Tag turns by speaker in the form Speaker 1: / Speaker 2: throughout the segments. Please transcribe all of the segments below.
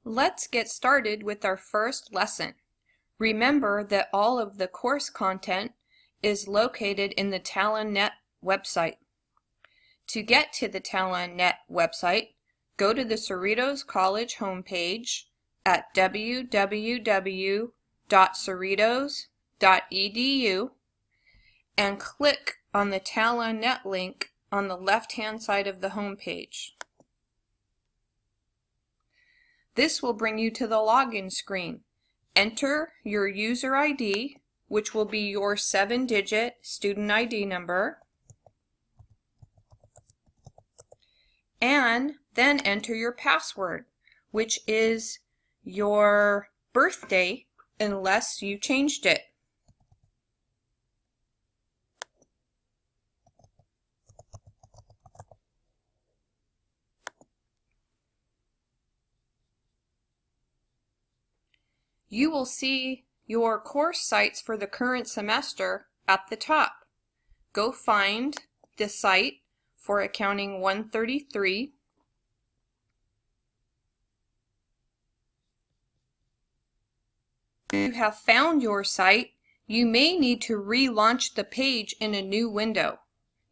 Speaker 1: Let's get started with our first lesson. Remember that all of the course content is located in the TalonNet website. To get to the TalonNet website, go to the Cerritos College homepage at www.cerritos.edu and click on the TalonNet link on the left-hand side of the homepage. This will bring you to the login screen. Enter your user ID, which will be your 7-digit student ID number, and then enter your password, which is your birthday unless you changed it. You will see your course sites for the current semester at the top. Go find the site for Accounting 133. If you have found your site, you may need to relaunch the page in a new window.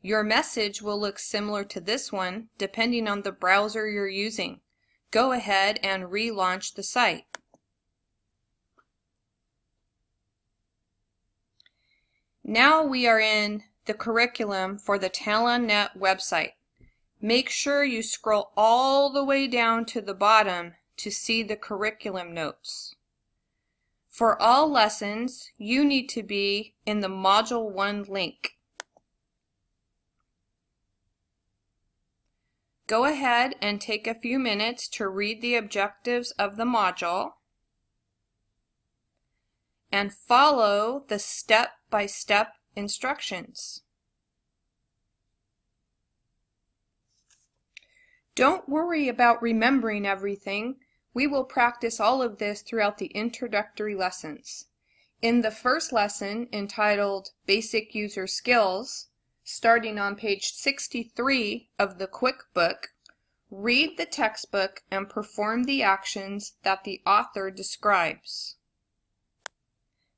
Speaker 1: Your message will look similar to this one depending on the browser you're using. Go ahead and relaunch the site. Now we are in the curriculum for the TalonNet website. Make sure you scroll all the way down to the bottom to see the curriculum notes. For all lessons, you need to be in the Module 1 link. Go ahead and take a few minutes to read the objectives of the module and follow the step-by-step instructions. Don't worry about remembering everything. We will practice all of this throughout the introductory lessons. In the first lesson, entitled Basic User Skills, starting on page 63 of the Quick Book, read the textbook and perform the actions that the author describes.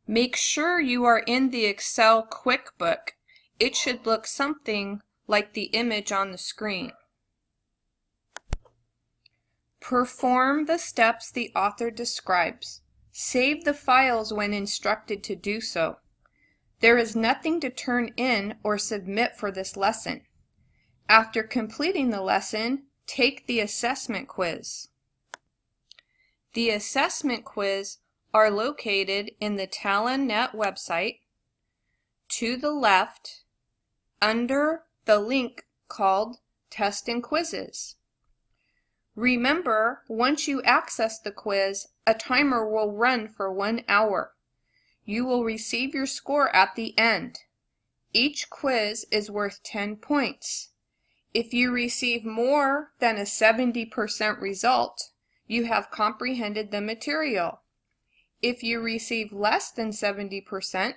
Speaker 1: Make sure you are in the Excel Quick Book. It should look something like the image on the screen. Perform the steps the author describes. Save the files when instructed to do so. There is nothing to turn in or submit for this lesson. After completing the lesson, take the assessment quiz. The assessment quiz are located in the TalonNet website to the left under the link called Test and Quizzes. Remember, once you access the quiz, a timer will run for 1 hour. You will receive your score at the end. Each quiz is worth 10 points. If you receive more than a 70% result, you have comprehended the material. If you receive less than 70%,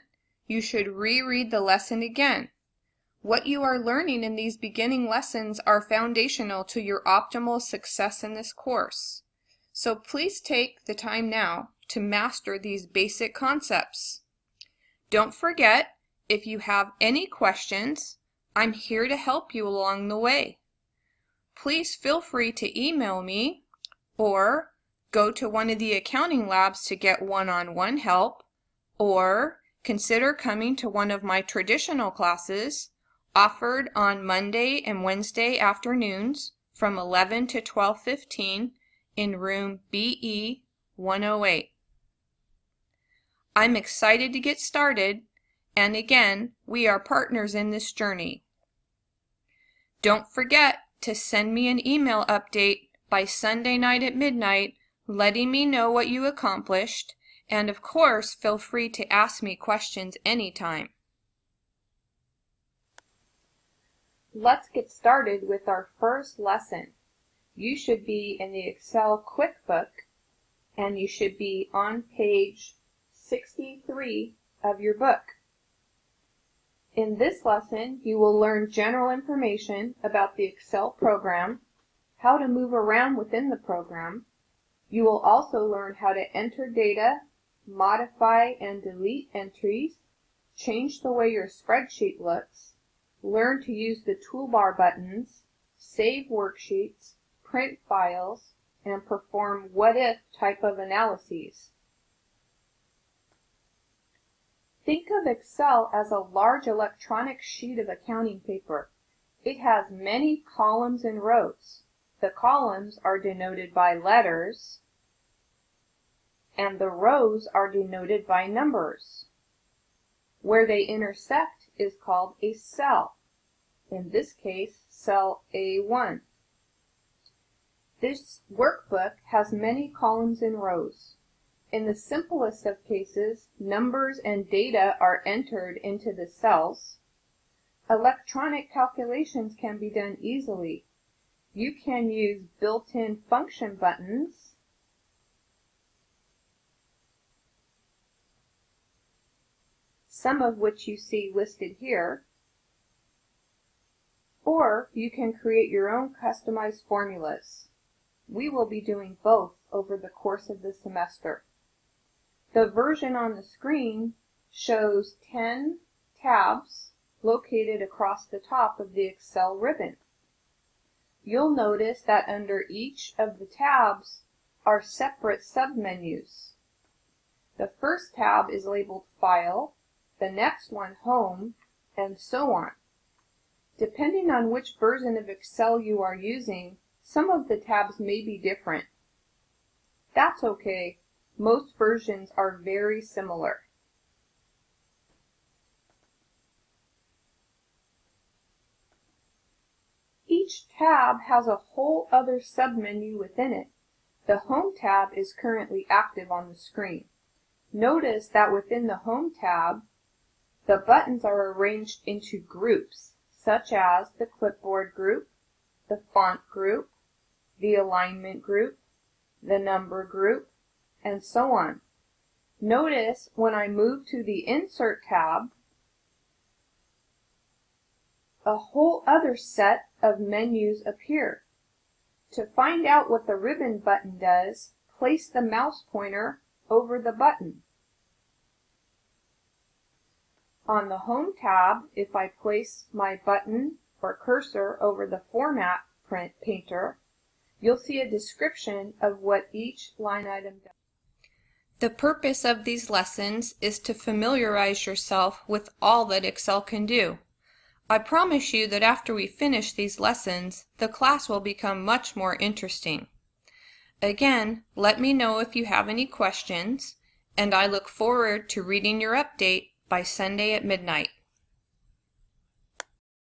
Speaker 1: you should reread the lesson again. What you are learning in these beginning lessons are foundational to your optimal success in this course. So please take the time now to master these basic concepts. Don't forget, if you have any questions, I'm here to help you along the way. Please feel free to email me or go to one of the accounting labs to get one-on-one help, or consider coming to one of my traditional classes offered on Monday and Wednesday afternoons from 11 to 12:15 in room BE 108. I'm excited to get started, and again, we are partners in this journey. Don't forget to send me an email update by Sunday night at midnight letting me know what you accomplished, and of course, feel free to ask me questions anytime. Let's get started with our first lesson. You should be in the Excel Quick Book, and you should be on page 63 of your book. In this lesson, you will learn general information about the Excel program, how to move around within the program. You will also learn how to enter data, modify and delete entries, change the way your spreadsheet looks, learn to use the toolbar buttons, save worksheets, print files, and perform what-if type of analyses. Think of Excel as a large electronic sheet of accounting paper. It has many columns and rows. The columns are denoted by letters, and the rows are denoted by numbers. Where they intersect is called a cell. In this case, cell A1. This workbook has many columns and rows. In the simplest of cases, numbers and data are entered into the cells. Electronic calculations can be done easily. You can use built-in function buttons, some of which you see listed here, or you can create your own customized formulas. We will be doing both over the course of the semester. The version on the screen shows 10 tabs located across the top of the Excel ribbon. You'll notice that under each of the tabs are separate submenus. The first tab is labeled File, the next one Home, and so on. Depending on which version of Excel you are using, some of the tabs may be different. That's okay. Most versions are very similar. Each tab has a whole other submenu within it. The Home tab is currently active on the screen. Notice that within the Home tab, the buttons are arranged into groups, such as the Clipboard group, the Font group, the Alignment group, the Number group, and so on. Notice when I move to the Insert tab, a whole other set of menus appear. To find out what the ribbon button does, place the mouse pointer over the button. On the Home tab, if I place my button or cursor over the Format Painter, you'll see a description of what each line item does. The purpose of these lessons is to familiarize yourself with all that Excel can do. I promise you that after we finish these lessons, the class will become much more interesting. Again, let me know if you have any questions, and I look forward to reading your update by Sunday at midnight.